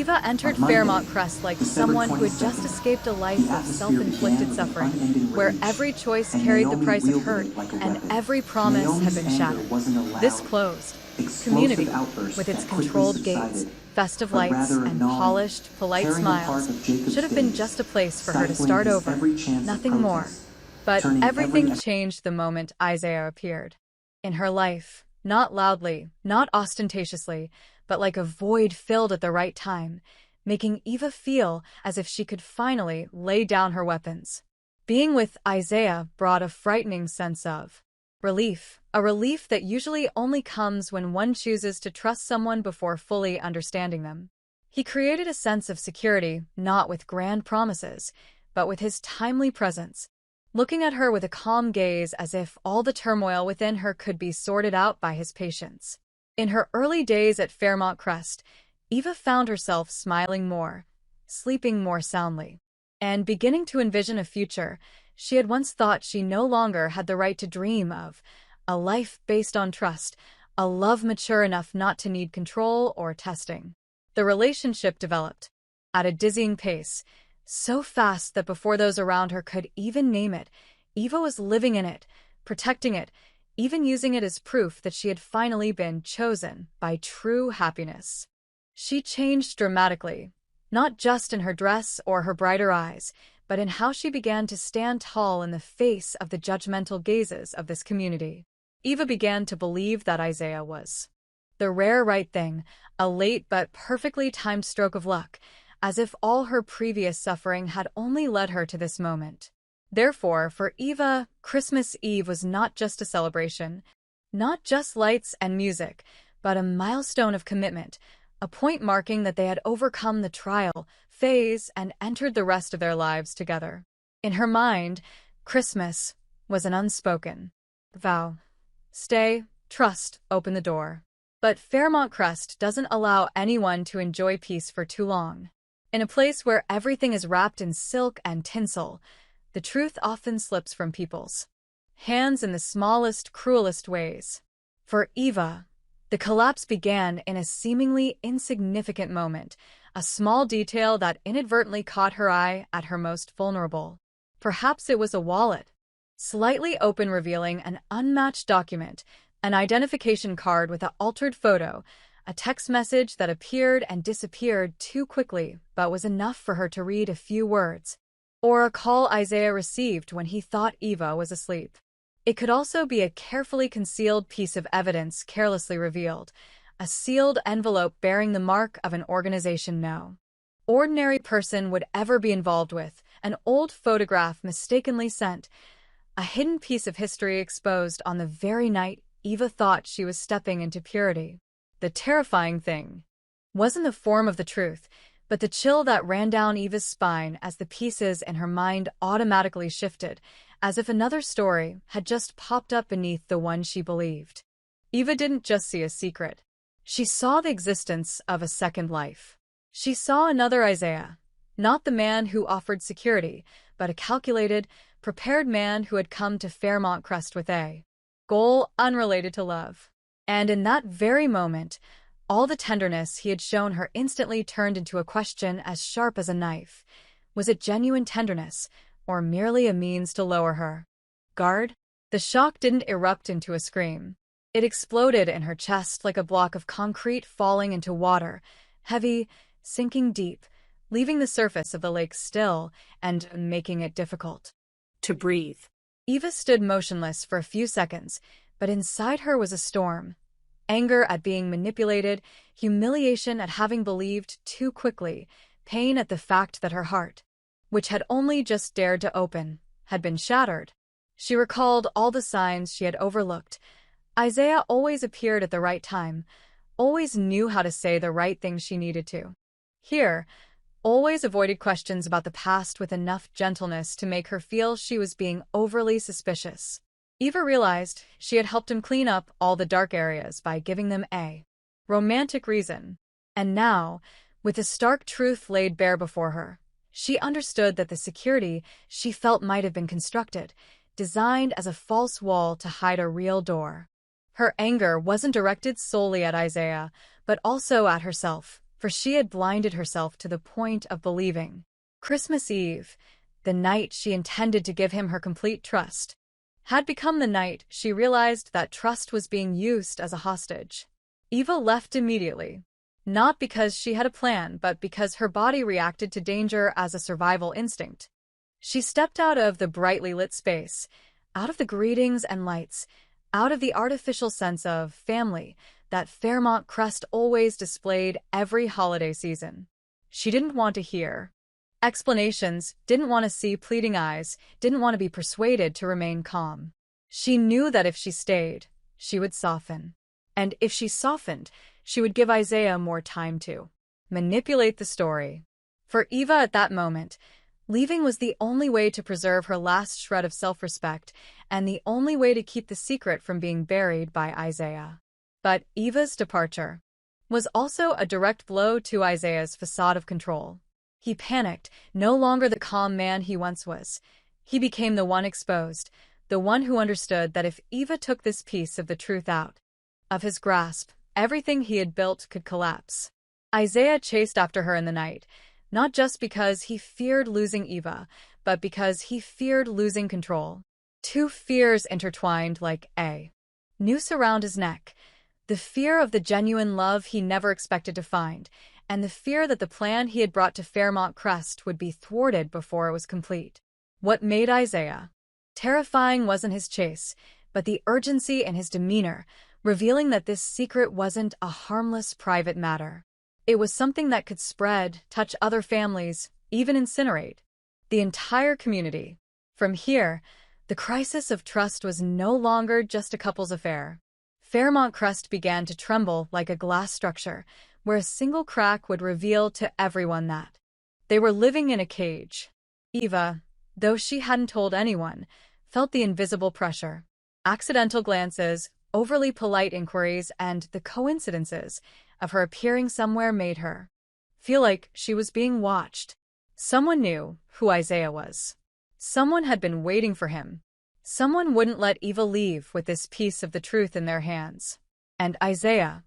Eva entered Fairmont Crest like someone who had just escaped a life of self-inflicted suffering, where every choice carried the price of hurt and every promise had been shattered. This closed community, with its controlled gates, festive lights, and polished, polite smiles, should have been just a place for her to start over, nothing more. But everything changed the moment Izaiah appeared. In her life, not loudly, not ostentatiously, but like a void filled at the right time, making Eva feel as if she could finally lay down her weapons. Being with Izaiah brought a frightening sense of relief, a relief that usually only comes when one chooses to trust someone before fully understanding them. He created a sense of security, not with grand promises, but with his timely presence, looking at her with a calm gaze as if all the turmoil within her could be sorted out by his patience. In her early days at Fairmont Crest, Eva found herself smiling more, sleeping more soundly, and beginning to envision a future she had once thought she no longer had the right to dream of, a life based on trust, a love mature enough not to need control or testing. The relationship developed at a dizzying pace, so fast that before those around her could even name it, Eva was living in it, protecting it, even using it as proof that she had finally been chosen by true happiness. She changed dramatically, not just in her dress or her brighter eyes, but in how she began to stand tall in the face of the judgmental gazes of this community. Eva began to believe that Izaiah was the rare right thing, a late but perfectly timed stroke of luck, as if all her previous suffering had only led her to this moment. Therefore, for Eva, Christmas Eve was not just a celebration, not just lights and music, but a milestone of commitment, a point marking that they had overcome the trial phase and entered the rest of their lives together. In her mind, Christmas was an unspoken vow. Stay, trust, open the door. But Fairmont Crest doesn't allow anyone to enjoy peace for too long. In a place where everything is wrapped in silk and tinsel, the truth often slips from people's hands in the smallest, cruelest ways. For Eva, the collapse began in a seemingly insignificant moment, a small detail that inadvertently caught her eye at her most vulnerable. Perhaps it was a wallet, slightly open, revealing an unmatched document, an identification card with an altered photo, a text message that appeared and disappeared too quickly but was enough for her to read a few words, or a call Izaiah received when he thought Eva was asleep. It could also be a carefully concealed piece of evidence carelessly revealed, a sealed envelope bearing the mark of an organization no ordinary person would ever be involved with, an old photograph mistakenly sent, a hidden piece of history exposed on the very night Eva thought she was stepping into purity. The terrifying thing wasn't the form of the truth, but the chill that ran down Eva's spine as the pieces in her mind automatically shifted, as if another story had just popped up beneath the one she believed. Eva didn't just see a secret. She saw the existence of a second life. She saw another Izaiah, not the man who offered security, but a calculated, prepared man who had come to Fairmont Crest with a goal unrelated to love. And in that very moment, all the tenderness he had shown her instantly turned into a question as sharp as a knife. Was it genuine tenderness, or merely a means to lower her guard? The shock didn't erupt into a scream. It exploded in her chest like a block of concrete falling into water, heavy, sinking deep, leaving the surface of the lake still and making it difficult to breathe. Eva stood motionless for a few seconds, but inside her was a storm. Anger at being manipulated, humiliation at having believed too quickly, pain at the fact that her heart, which had only just dared to open, had been shattered. She recalled all the signs she had overlooked. Izaiah always appeared at the right time, always knew how to say the right thing she needed to hear, always avoided questions about the past with enough gentleness to make her feel she was being overly suspicious. Eva realized she had helped him clean up all the dark areas by giving them a romantic reason. And now, with the stark truth laid bare before her, she understood that the security she felt might have been constructed, designed as a false wall to hide a real door. Her anger wasn't directed solely at Izaiah, but also at herself, for she had blinded herself to the point of believing. Christmas Eve, the night she intended to give him her complete trust, had become the night she realized that trust was being used as a hostage. Eva left immediately, not because she had a plan, but because her body reacted to danger as a survival instinct. She stepped out of the brightly lit space, out of the greetings and lights, out of the artificial sense of family that Fairmont Crest always displayed every holiday season. She didn't want to hear explanations, didn't want to see pleading eyes, didn't want to be persuaded to remain calm. She knew that if she stayed, she would soften. And if she softened, she would give Izaiah more time to manipulate the story. For Eva at that moment, leaving was the only way to preserve her last shred of self-respect and the only way to keep the secret from being buried by Izaiah. But Eva's departure was also a direct blow to Isaiah's facade of control. He panicked, no longer the calm man he once was. He became the one exposed, the one who understood that if Eva took this piece of the truth out of his grasp, everything he had built could collapse. Izaiah chased after her in the night, not just because he feared losing Eva, but because he feared losing control. Two fears intertwined like a noose around his neck: the fear of the genuine love he never expected to find, and the fear that the plan he had brought to Fairmont Crest would be thwarted before it was complete. What made Izaiah terrifying wasn't his chase, but the urgency in his demeanor, revealing that this secret wasn't a harmless private matter. It was something that could spread, touch other families, even incinerate the entire community. From here, the crisis of trust was no longer just a couple's affair. Fairmont Crest began to tremble like a glass structure, where a single crack would reveal to everyone that they were living in a cage. Eva, though she hadn't told anyone, felt the invisible pressure. Accidental glances, overly polite inquiries, and the coincidences of her appearing somewhere made her feel like she was being watched. Someone knew who Izaiah was. Someone had been waiting for him. Someone wouldn't let Eva leave with this piece of the truth in their hands. And Izaiah,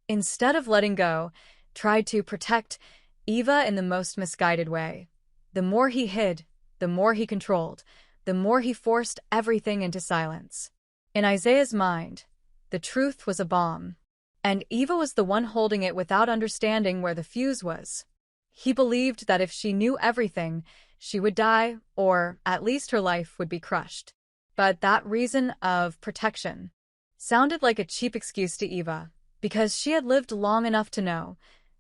instead of letting go, tried to protect Eva in the most misguided way. The more he hid, the more he controlled, the more he forced everything into silence. In Isaiah's mind, the truth was a bomb, and Eva was the one holding it without understanding where the fuse was. He believed that if she knew everything, she would die, or at least her life would be crushed. But that reason of protection sounded like a cheap excuse to Eva, because she had lived long enough to know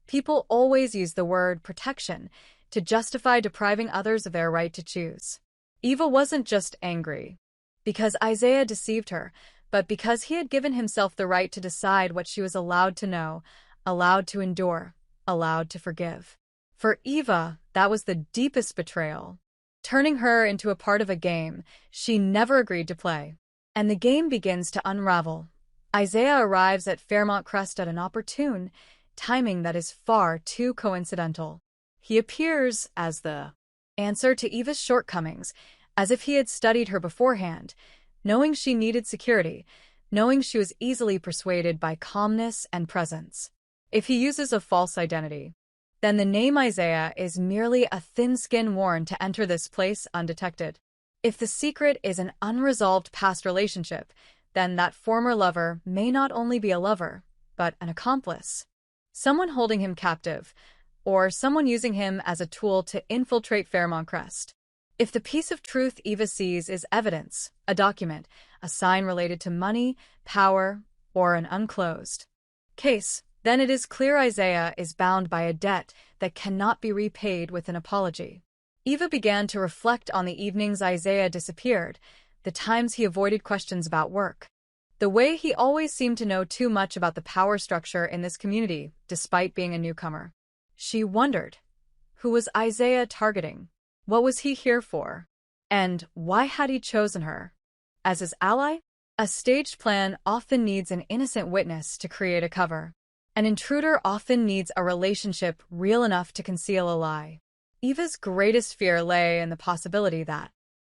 people always use the word protection to justify depriving others of their right to choose. Eva wasn't just angry because Izaiah deceived her, but because he had given himself the right to decide what she was allowed to know, allowed to endure, allowed to forgive. For Eva, that was the deepest betrayal, turning her into a part of a game she never agreed to play. And the game begins to unravel. Izaiah arrives at Fairmont Crest at an opportune timing that is far too coincidental. He appears as the answer to Eva's shortcomings, as if he had studied her beforehand, knowing she needed security, knowing she was easily persuaded by calmness and presence. If he uses a false identity, then the name Izaiah is merely a thin skin worn to enter this place undetected. If the secret is an unresolved past relationship, then that former lover may not only be a lover, but an accomplice. Someone holding him captive, or someone using him as a tool to infiltrate Fairmont Crest. If the piece of truth Eva sees is evidence, a document, a sign related to money, power, or an unclosed case, then it is clear Izaiah is bound by a debt that cannot be repaid with an apology. Eva began to reflect on the evenings Izaiah disappeared, the times he avoided questions about work, the way he always seemed to know too much about the power structure in this community, despite being a newcomer. She wondered, who was Izaiah targeting? What was he here for? And why had he chosen her as his ally? A staged plan often needs an innocent witness to create a cover. An intruder often needs a relationship real enough to conceal a lie. Eva's greatest fear lay in the possibility that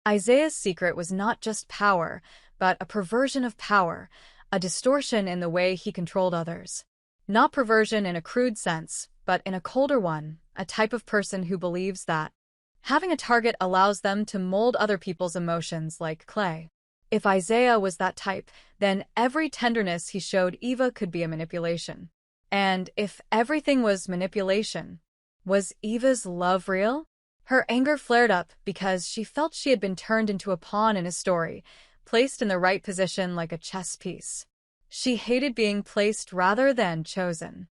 Isaiah's secret was not just power, but a perversion of power, a distortion in the way he controlled others. Not perversion in a crude sense, but in a colder one, a type of person who believes that having a target allows them to mold other people's emotions like clay. If Izaiah was that type, then every tenderness he showed Eva could be a manipulation. And if everything was manipulation, was Eva's love real? Her anger flared up because she felt she had been turned into a pawn in a story, placed in the right position like a chess piece. She hated being placed rather than chosen.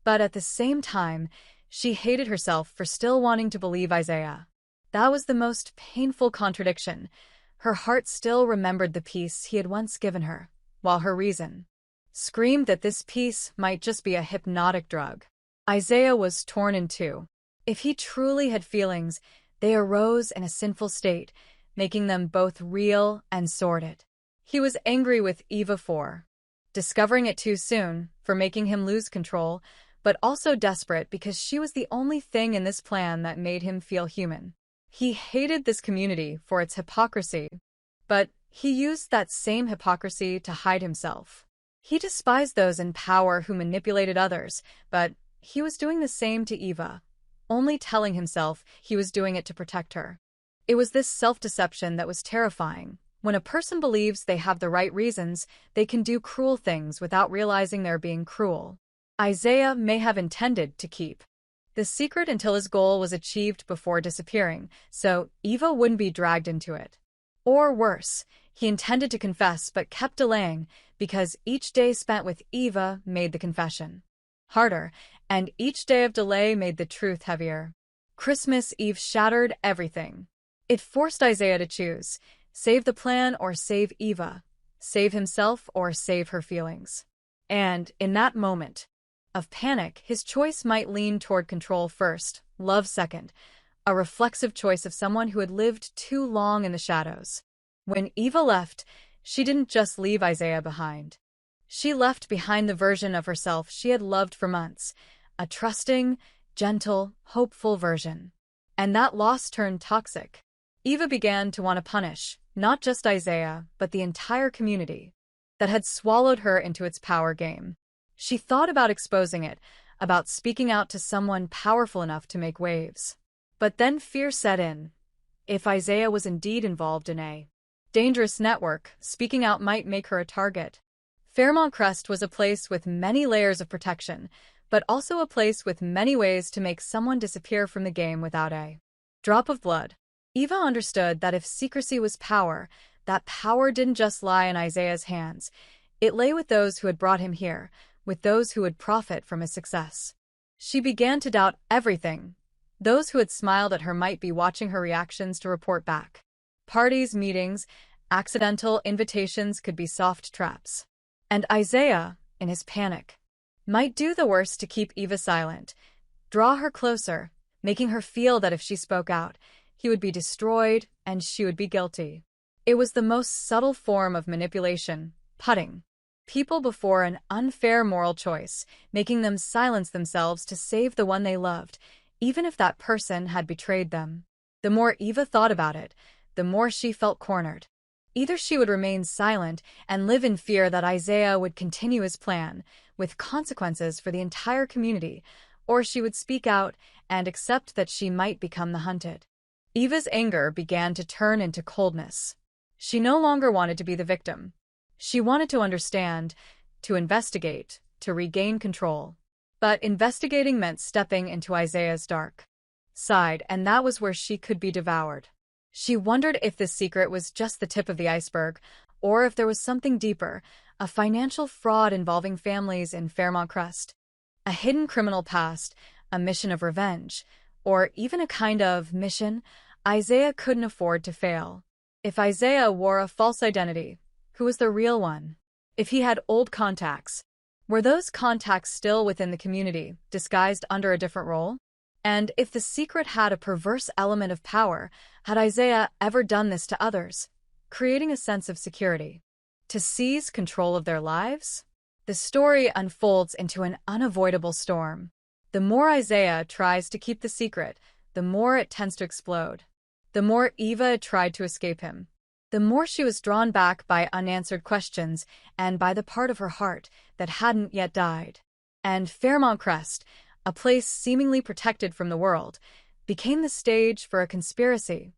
But at the same time, she hated herself for still wanting to believe Izaiah. That was the most painful contradiction. Her heart still remembered the peace he had once given her, while her reason screamed that this peace might just be a hypnotic drug. Izaiah was torn in two. If he truly had feelings, they arose in a sinful state, making them both real and sordid. He was angry with Eva for discovering it too soon, for making him lose control, but also desperate because she was the only thing in this plan that made him feel human. He hated this community for its hypocrisy, but he used that same hypocrisy to hide himself. He despised those in power who manipulated others, but he was doing the same to Eva, only telling himself he was doing it to protect her. It was this self-deception that was terrifying. When a person believes they have the right reasons, they can do cruel things without realizing they're being cruel. Izaiah may have intended to keep the secret until his goal was achieved before disappearing, so Eva wouldn't be dragged into it. Or worse, he intended to confess but kept delaying because each day spent with Eva made the confession harder, and each day of delay made the truth heavier. Christmas Eve shattered everything. It forced Izaiah to choose: save the plan or save Eva, save himself or save her feelings. And in that moment of panic, his choice might lean toward control first, love second, a reflexive choice of someone who had lived too long in the shadows. When Eva left, she didn't just leave Izaiah behind. She left behind the version of herself she had loved for months, a trusting, gentle, hopeful version. And that loss turned toxic. Eva began to want to punish, not just Izaiah, but the entire community that had swallowed her into its power game. She thought about exposing it, about speaking out to someone powerful enough to make waves. But then fear set in. If Izaiah was indeed involved in a dangerous network, speaking out might make her a target. Fairmont Crest was a place with many layers of protection, but also a place with many ways to make someone disappear from the game without a drop of blood. Eva understood that if secrecy was power, that power didn't just lie in Izaiah's hands. It lay with those who had brought him here, with those who would profit from his success. She began to doubt everything. Those who had smiled at her might be watching her reactions to report back. Parties, meetings, accidental invitations could be soft traps. And Izaiah, in his panic, might do the worst to keep Eva silent, draw her closer, making her feel that if she spoke out, he would be destroyed and she would be guilty. It was the most subtle form of manipulation, putting people before an unfair moral choice, making them silence themselves to save the one they loved, even if that person had betrayed them. The more Eva thought about it, the more she felt cornered. Either she would remain silent and live in fear that Izaiah would continue his plan, with consequences for the entire community, or she would speak out and accept that she might become the hunted. Eva's anger began to turn into coldness. She no longer wanted to be the victim. She wanted to understand, to investigate, to regain control. But investigating meant stepping into Izaiah's dark side, and that was where she could be devoured. She wondered if this secret was just the tip of the iceberg, or if there was something deeper, a financial fraud involving families in Fairmont Crest, a hidden criminal past, a mission of revenge, or even a kind of mission Izaiah couldn't afford to fail. If Izaiah wore a false identity, who was the real one? If he had old contacts, were those contacts still within the community, disguised under a different role? And if the secret had a perverse element of power, had Izaiah ever done this to others, creating a sense of security, to seize control of their lives? The story unfolds into an unavoidable storm. The more Izaiah tries to keep the secret, the more it tends to explode. The more Eva tried to escape him, the more she was drawn back by unanswered questions and by the part of her heart that hadn't yet died. And Fairmont Crest, a place seemingly protected from the world, became the stage for a conspiracy.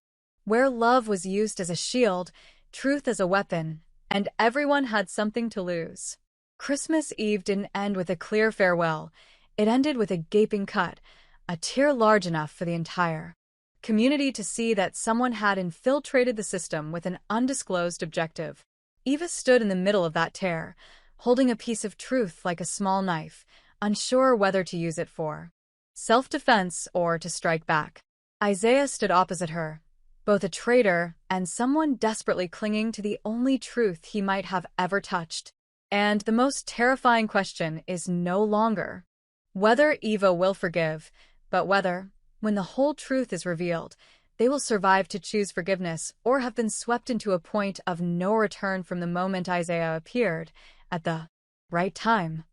Where love was used as a shield, truth as a weapon, and everyone had something to lose. Christmas Eve didn't end with a clear farewell. It ended with a gaping cut, a tear large enough for the entire community to see that someone had infiltrated the system with an undisclosed objective. Eva stood in the middle of that tear, holding a piece of truth like a small knife, unsure whether to use it for self-defense or to strike back. Izaiah stood opposite her, both a traitor and someone desperately clinging to the only truth he might have ever touched. And the most terrifying question is no longer whether Eva will forgive, but whether, when the whole truth is revealed, they will survive to choose forgiveness or have been swept into a point of no return from the moment Izaiah appeared at the right time.